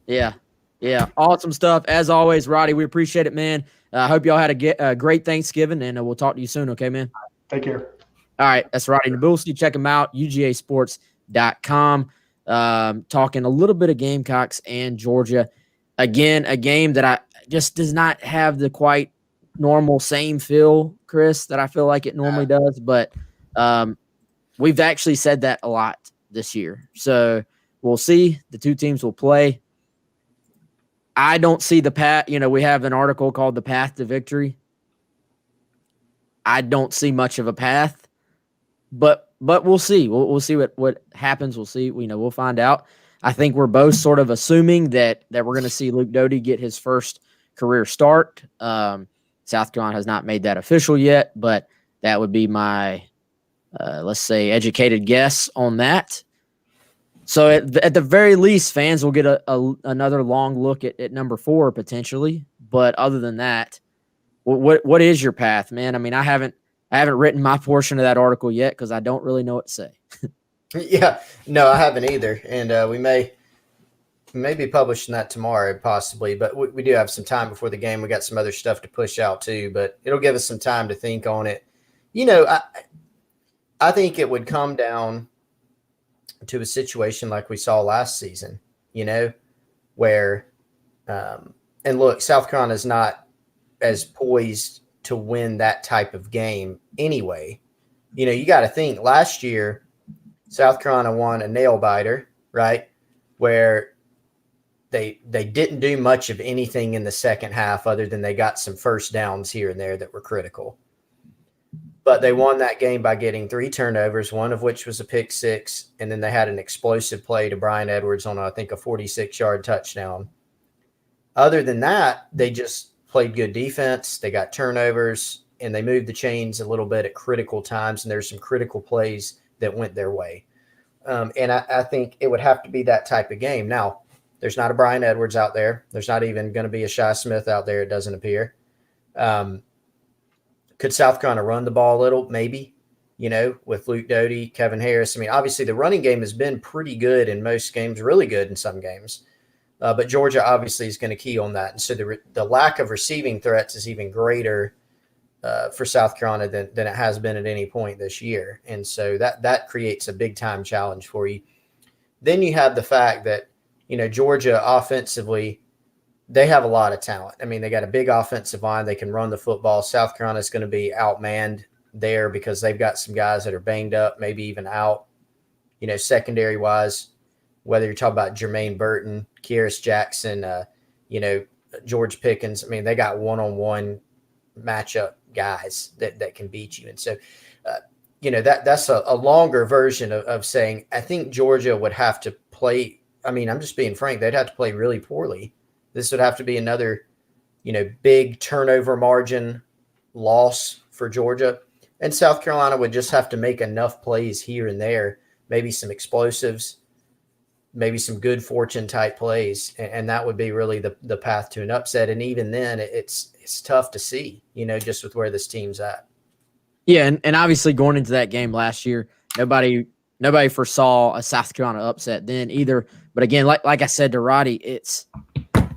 Yeah. Yeah. Awesome stuff. As always, Roddy, we appreciate it, man. I hope y'all had a great Thanksgiving, and we'll talk to you soon, okay, man? Take care. All right. That's Radi Nabulsi. Check him out, UGAsports.com. Talking a little bit of Gamecocks and Georgia. Again, a game that I just does not have the quite normal same feel, Chris, that I feel like it normally does. But we've actually said that a lot this year. So we'll see. The two teams will play. I don't see the path. We have an article called The Path to Victory. I don't see much of a path, but we'll see. We'll see what happens. We'll see. We'll find out. I think we're both sort of assuming that we're going to see Luke Doty get his first career start. South Carolina has not made that official yet, but that would be my, let's say, educated guess on that. So at the very least, fans will get another long look at number 4 potentially. But other than that, what is your path, man? I mean, I haven't written my portion of that article yet because I don't really know what to say. Yeah, no, I haven't either, and we may be publishing that tomorrow possibly, but we do have some time before the game. We got some other stuff to push out too, but it'll give us some time to think on it. I think it would come down to a situation like we saw last season, where and look, South Carolina is not as poised to win that type of game anyway. You got to think last year South Carolina won a nail biter, right? Where they didn't do much of anything in the second half other than they got some first downs here and there that were critical. But they won that game by getting 3 turnovers, one of which was a pick 6, and then they had an explosive play to Brian Edwards on, I think, a 46-yard touchdown. Other than that, they just played good defense. They got turnovers, and they moved the chains a little bit at critical times, and there's some critical plays that went their way. And I think it would have to be that type of game. Now, there's not a Brian Edwards out there. There's not even going to be a Shi Smith out there, it doesn't appear. Could South Carolina run the ball a little? Maybe, with Luke Doty, Kevin Harris. I mean, obviously the running game has been pretty good in most games, really good in some games. But Georgia obviously is going to key on that. And so the lack of receiving threats is even greater for South Carolina than it has been at any point this year. And so that creates a big-time challenge for you. Then you have the fact that, Georgia offensively, they have a lot of talent. I mean, they got a big offensive line. They can run the football. South Carolina is going to be outmanned there because they've got some guys that are banged up, maybe even out, secondary-wise, whether you're talking about Jermaine Burton, Kyrus Jackson, George Pickens. I mean, they got one-on-one matchup guys that can beat you. And so, that's a longer version of saying I think Georgia would have to play. I mean, I'm just being frank. They'd have to play really poorly. This would have to be another, big turnover margin loss for Georgia. And South Carolina would just have to make enough plays here and there, maybe some explosives, maybe some good fortune type plays. And that would be really the path to an upset. And even then it's tough to see, just with where this team's at. Yeah. And obviously going into that game last year, nobody foresaw a South Carolina upset then either. But again, like I said to Roddy,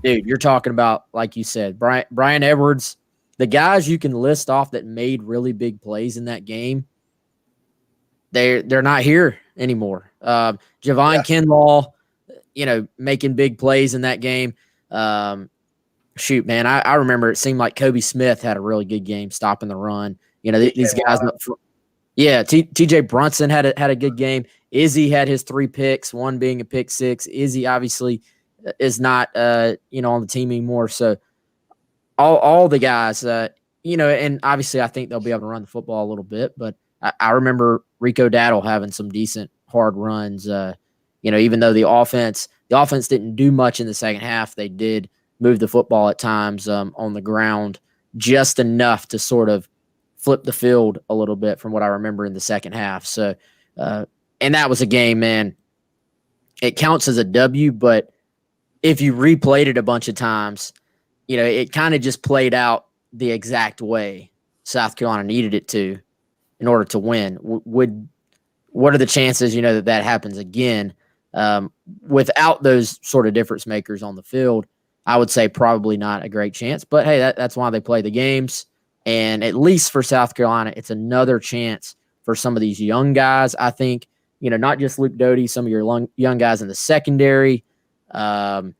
dude, you're talking about, like you said, Brian Edwards, the guys you can list off that made really big plays in that game, they're not here anymore. Javon Kinlaw, making big plays in that game. Shoot, man, I remember it seemed like Kobe Smith had a really good game stopping the run. These guys up front. Yeah, TJ Brunson had a good game. Izzy had his 3 picks, one being a pick 6. Izzy obviously is not on the team anymore. So all the guys, and obviously I think they'll be able to run the football a little bit. But I remember Rico Daddle having some decent hard runs. Even though the offense didn't do much in the second half, they did move the football at times on the ground just enough to sort of flip the field a little bit from what I remember in the second half. So, and that was a game, man. It counts as a W, but if you replayed it a bunch of times, it kind of just played out the exact way South Carolina needed it to in order to win. Would what are the chances, that happens again? Without those sort of difference makers on the field, I would say probably not a great chance. But hey, that's why they play the games. And at least for South Carolina, it's another chance for some of these young guys. I think, not just Luke Doty, some of your young guys in the secondary, some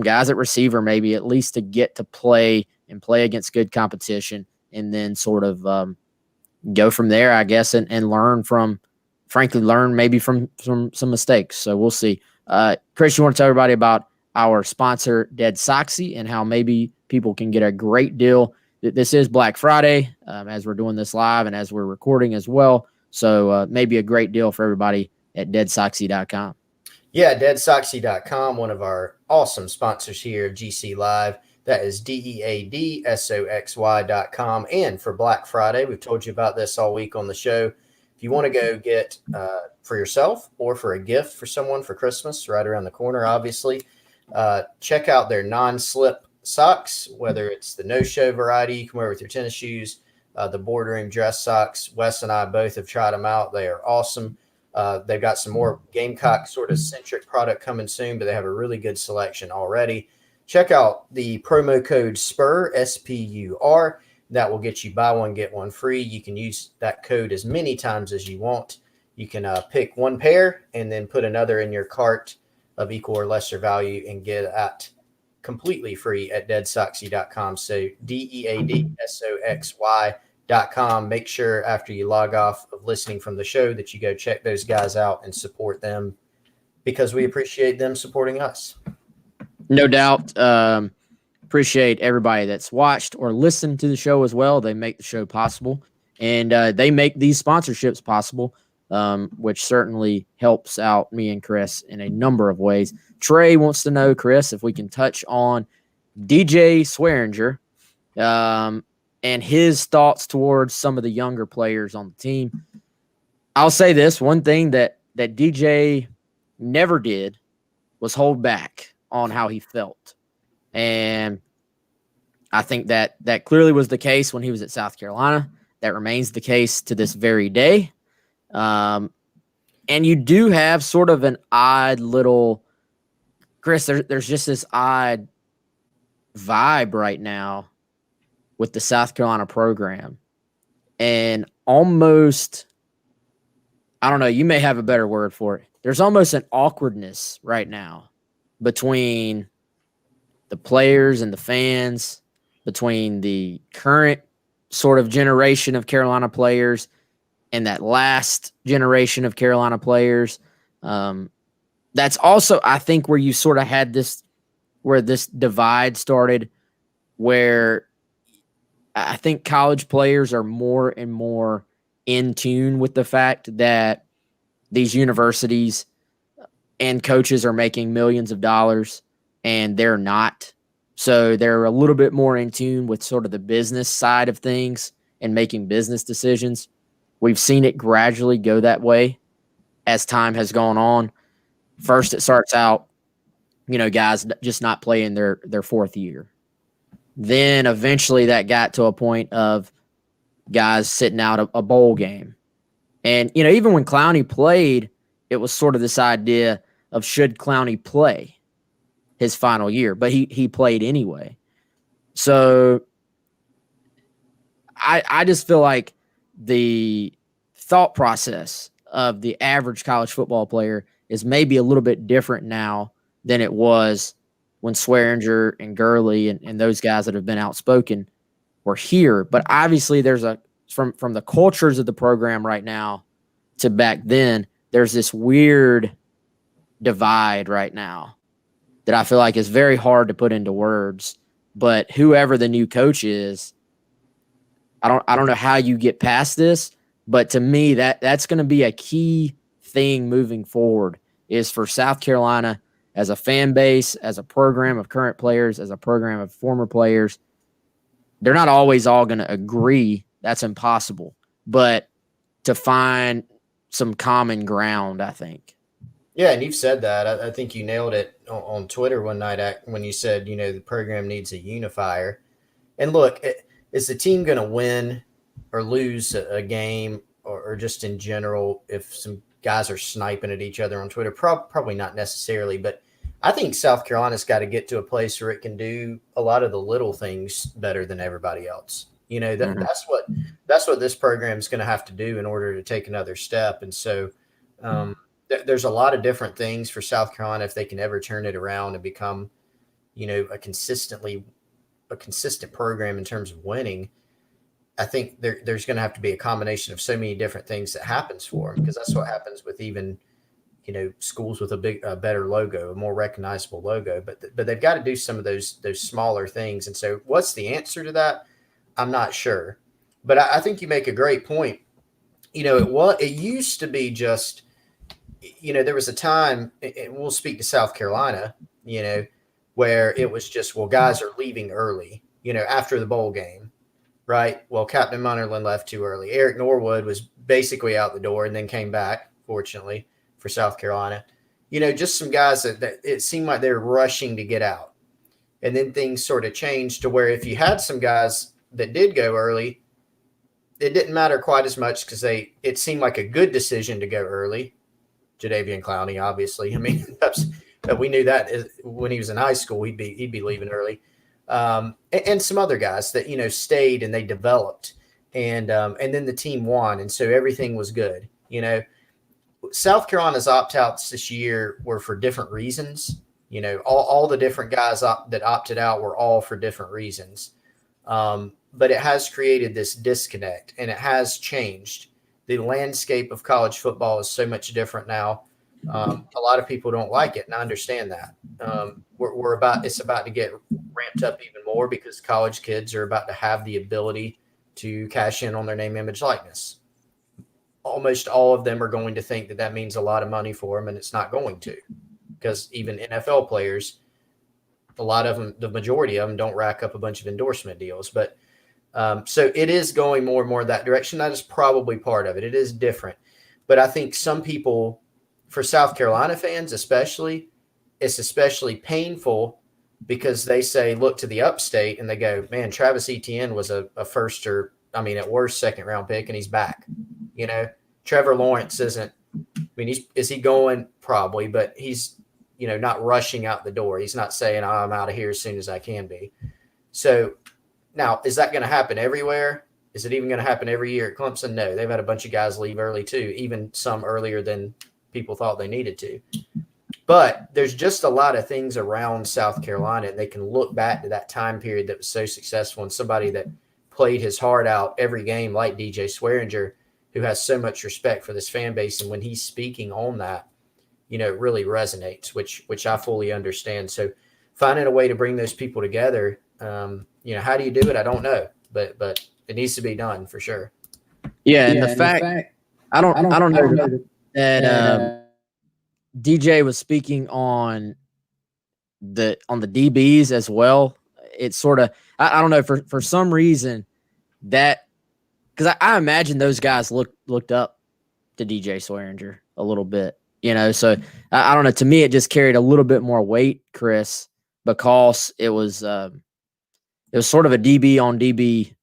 guys at receiver, maybe at least to get to play and play against good competition, and then sort of go from there, I guess, and learn maybe from some mistakes. So we'll see. Chris, you want to tell everybody about our sponsor, Dead Soxy, and how maybe people can get a great deal. This is Black Friday as we're doing this live and as we're recording as well. So maybe a great deal for everybody at deadsoxy.com. Yeah, deadsoxy.com, one of our awesome sponsors here at GC Live. That is deadsoxy.com. And for Black Friday, we've told you about this all week on the show. If you want to go get for yourself or for a gift for someone for Christmas, right around the corner, obviously, check out their non-slip socks, whether it's the no-show variety you can wear with your tennis shoes, the boardroom dress socks. Wes and I both have tried them out. They are awesome. They've got some more Gamecock sort of centric product coming soon, but they have a really good selection already. Check out the promo code SPUR, SPUR. That will get you buy one, get one free. You can use that code as many times as you want. You can pick one pair and then put another in your cart of equal or lesser value and get that completely free at deadsoxy.com. So deadsoxy.com. Make sure after you log off of listening from the show that you go check those guys out and support them, because we appreciate them supporting us. No doubt. Appreciate everybody that's watched or listened to the show as well. They make the show possible, and they make these sponsorships possible, which certainly helps out me and Chris in a number of ways. Trey wants to know, Chris, if we can touch on DJ Swearinger and his thoughts towards some of the younger players on the team. I'll say this, one thing that DJ never did was hold back on how he felt. And I think that clearly was the case when he was at South Carolina. That remains the case to this very day. And you do have sort of an odd little, Chris, there's just this odd vibe right now with the South Carolina program. And almost, I don't know, you may have a better word for it. There's almost an awkwardness right now between the players and the fans, between the current sort of generation of Carolina players and that last generation of Carolina players. That's also, I think, where you sort of had this, where this divide started, where I think college players are more and more in tune with the fact that these universities and coaches are making millions of dollars and they're not. So they're a little bit more in tune with sort of the business side of things and making business decisions. We've seen it gradually go that way as time has gone on. First, it starts out, guys just not playing their fourth year. Then eventually that got to a point of guys sitting out a bowl game. And, even when Clowney played, it was sort of this idea of should Clowney play his final year, but he played anyway. So I just feel like the thought process of the average college football player is maybe a little bit different now than it was when Swearinger and Gurley and those guys that have been outspoken were here. But obviously there's from the cultures of the program right now to back then, there's this weird divide right now that I feel like is very hard to put into words. But whoever the new coach is, I don't know how you get past this, but to me that's going to be a key thing moving forward, is for South Carolina as a fan base, as a program of current players, as a program of former players. They're not always all going to agree. That's impossible. But to find some common ground, I think. Yeah, and you've said that. I think you nailed it on Twitter one night when you said, the program needs a unifier. And look, is the team going to win or lose a game or just in general, if some guys are sniping at each other on Twitter, probably not necessarily, but I think South Carolina's got to get to a place where it can do a lot of the little things better than everybody else. That's what this program is going to have to do in order to take another step. And so there's a lot of different things for South Carolina if they can ever turn it around and become, a consistent program in terms of winning. I think there's going to have to be a combination of so many different things that happens for them, because that's what happens with even schools with a better logo, a more recognizable logo. But they've got to do some of those smaller things. And so, what's the answer to that? I'm not sure. But I think you make a great point. It used to be just, there was a time, and we'll speak to South Carolina, where it was just, well, guys are leaving early, after the bowl game. Right. Well, Captain Munnerlin left too early. Eric Norwood was basically out the door and then came back, fortunately, for South Carolina. Just some guys that it seemed like they were rushing to get out. And then things sort of changed to where if you had some guys that did go early, it didn't matter quite as much because it seemed like a good decision to go early. Jadeveon Clowney, obviously. I mean, we knew that when he was in high school, he'd be leaving early. And some other guys that, stayed and they developed and then the team won. And so everything was good. South Carolina's opt-outs this year were for different reasons. All the different guys that opted out were all for different reasons. But it has created this disconnect and it has changed. The landscape of college football is so much different now. A lot of people don't like it, and I understand that. It's about to get ramped up even more because college kids are about to have the ability to cash in on their name, image, likeness. Almost all of them are going to think that means a lot of money for them, and it's not going to, because even NFL players, a lot of them, the majority of them, don't rack up a bunch of endorsement deals. But so it is going more and more that direction. That is probably part of it. It is different, but I think some people, for South Carolina fans especially, it's especially painful because they look to the upstate and they go, man, Travis Etienne was a first or, at worst, second round pick, and he's back. Trevor Lawrence isn't, is he going? Probably, but he's, not rushing out the door. He's not saying, I'm out of here as soon as I can be. So now, is that going to happen everywhere? Is it even going to happen every year at Clemson? No, they've had a bunch of guys leave early too, even some earlier than people thought they needed to. But there's just a lot of things around South Carolina, and they can look back to that time period that was so successful, and somebody that played his heart out every game like DJ Swearinger, who has so much respect for this fan base. And when he's speaking on that, it really resonates, which I fully understand. So finding a way to bring those people together, how do you do it? I don't know, but it needs to be done for sure. Yeah. And the fact I don't know that DJ was speaking on the DBs as well. It's sort of, I don't know, for some reason that, because I imagine those guys looked up to DJ Swearinger a little bit, so I don't know. To me, it just carried a little bit more weight, Chris, because it was sort of a DB on DB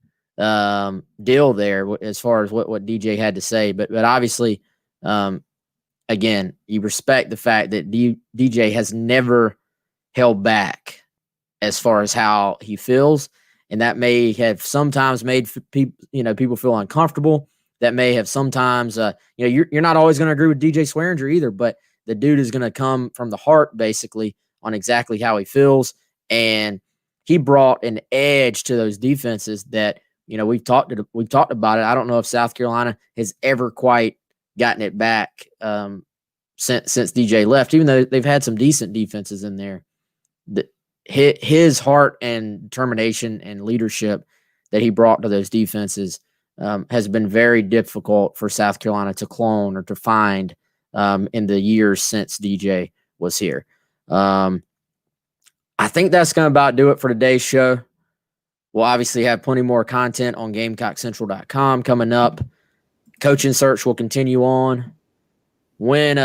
deal there as far as what DJ had to say. But obviously, again, you respect the fact that DJ has never held back as far as how he feels. And that may have sometimes made people feel uncomfortable. That may have sometimes, you're not always going to agree with DJ Swearinger either, but the dude is going to come from the heart basically on exactly how he feels. And he brought an edge to those defenses that, we've talked about it. I don't know if South Carolina has ever quite gotten it back since DJ left, even though they've had some decent defenses in there. His heart and determination and leadership that he brought to those defenses has been very difficult for South Carolina to clone or to find in the years since DJ was here. I think that's going to about do it for today's show. We'll obviously have plenty more content on GamecockCentral.com coming up. Coaching search will continue on. When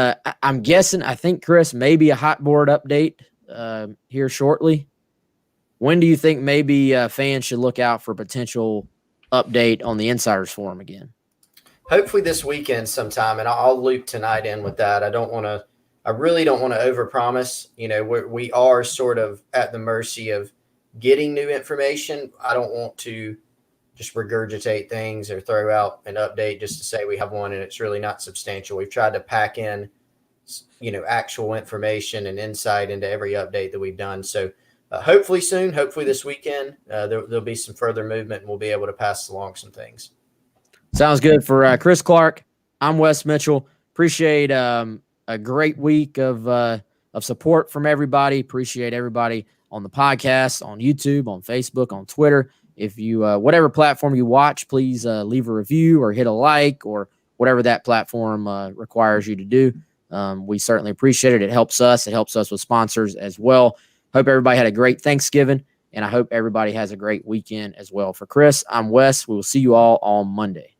I'm guessing, I think, Chris, maybe a hot board update here shortly. When do you think maybe fans should look out for potential update on the Insiders Forum again? hopefully this weekend sometime, and I'll loop tonight in with that. I really don't want to overpromise. We are sort of at the mercy of getting new information. I don't want to just regurgitate things or throw out an update just to say we have one and it's really not substantial. We've tried to pack in, actual information and insight into every update that we've done. So hopefully soon, hopefully this weekend, there'll be some further movement and we'll be able to pass along some things. Sounds good. For Chris Clark, I'm Wes Mitchell. Appreciate a great week of support from everybody. Appreciate everybody on the podcast, on YouTube, on Facebook, on Twitter. If you whatever platform you watch, please leave a review or hit a like or whatever that platform requires you to do. We certainly appreciate it. It helps us. It helps us with sponsors as well. Hope everybody had a great Thanksgiving, and I hope everybody has a great weekend as well. For Chris, I'm Wes. We will see you all on Monday.